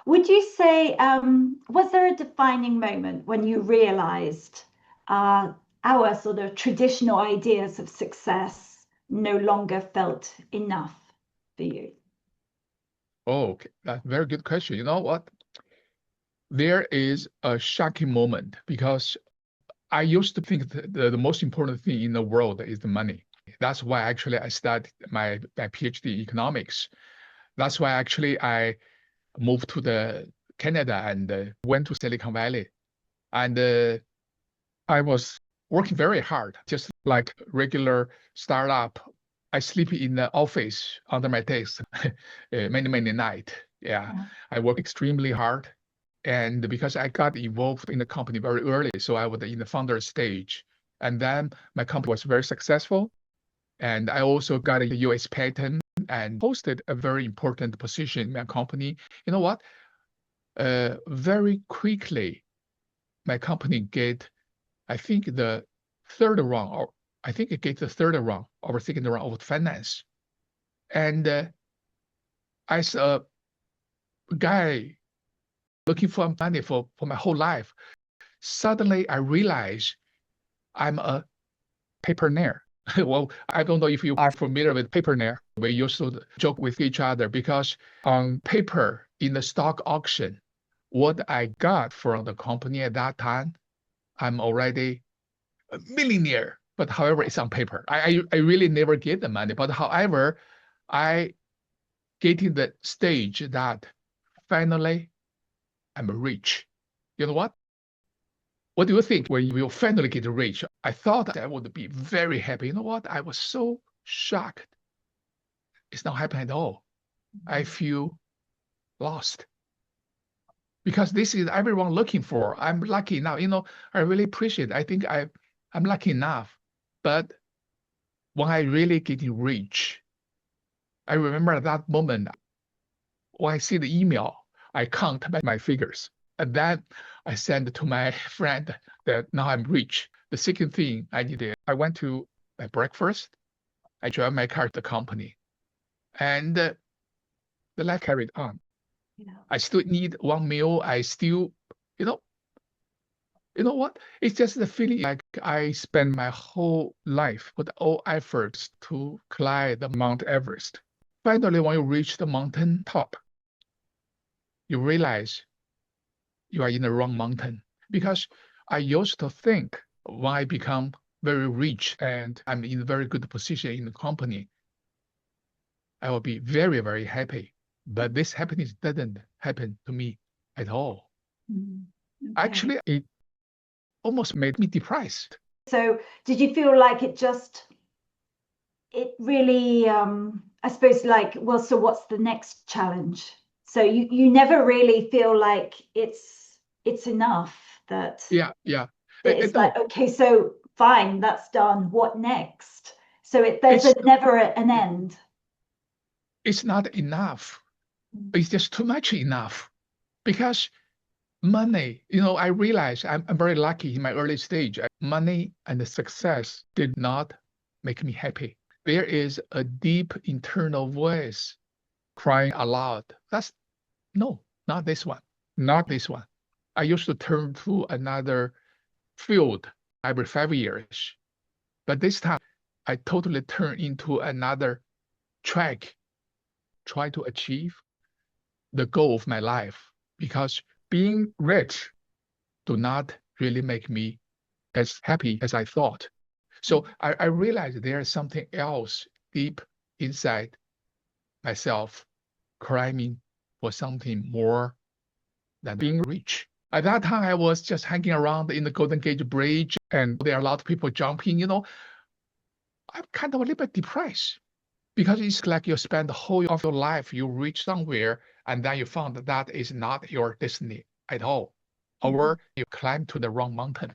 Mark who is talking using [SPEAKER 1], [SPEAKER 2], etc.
[SPEAKER 1] Would you say, was there a defining moment when you realized our sort of traditional ideas of success no longer felt enough for you?
[SPEAKER 2] Oh, okay. That's a very good question. You know what? There is a shocking moment because I used to think the most important thing in the world is the money. That's why actually I started my PhD in economics. That's why actually I moved to the Canada and went to Silicon Valley. And I was working very hard, just like regular startup. I sleep in the office under my desk many nights. Yeah, I work extremely hard. And because I got involved in the company very early, so I was in the founder stage. And then my company was very successful. And I also got a US patent and posted a very important position in my company. You know what? Very quickly, my company get, I think the third round, or I think it get the third round or second round of finance. And as a guy looking for money for my whole life, suddenly I realized I'm a papernaire. Well, I don't know if you are familiar with papernaire. We used to joke with each other because on paper in the stock auction, what I got from the company at that time, I'm already a millionaire. But however, it's on paper. I really never get the money. But however, I get in the stage that finally I'm rich. You know what? What do you think when you will finally get rich? I thought I would be very happy. You know what? I was so shocked. It's not happening at all. I feel lost. Because this is everyone looking for. I'm lucky now. I really appreciate it. I think I'm lucky enough. But when I really get rich, I remember that moment when I see the email, I count my figures. And then I send to my friend that now I'm rich. The second thing I did, I went to my breakfast. I drive my car to the company. And the life carried on.
[SPEAKER 1] Yeah.
[SPEAKER 2] I still need one meal. I still, you know what? It's just the feeling like I spend my whole life with all efforts to climb the Mount Everest. Finally, when you reach the mountain top, you realize you are in the wrong mountain. Because I used to think when I become very rich and I'm in a very good position in the company, I will be very happy. But this happiness didn't happen to me at all.
[SPEAKER 1] Okay.
[SPEAKER 2] Actually, it almost made me depressed.
[SPEAKER 1] So did you feel like it really, I suppose like, well, so what's the next challenge? So you never really feel like it's enough that
[SPEAKER 2] Yeah.
[SPEAKER 1] it's
[SPEAKER 2] No,
[SPEAKER 1] like, okay, so fine, that's done. What next? So there's never an end.
[SPEAKER 2] It's not enough. It's just too much enough. Because money, I realize I'm very lucky in my early stage. Money and the success did not make me happy. There is a deep internal voice crying aloud. No, not this one. Not this one. I used to turn to another field every 5 years. But this time, I totally turn into another track, try to achieve the goal of my life. Because being rich do not really make me as happy as I thought. So I realized there is something else deep inside myself, crying for something more than being rich. At that time, I was just hanging around in the Golden Gate Bridge, and there are a lot of people jumping. I'm kind of a little bit depressed because it's like you spend the whole of your life, you reach somewhere, and then you found that is not your destiny at all, or you climb to the wrong mountain.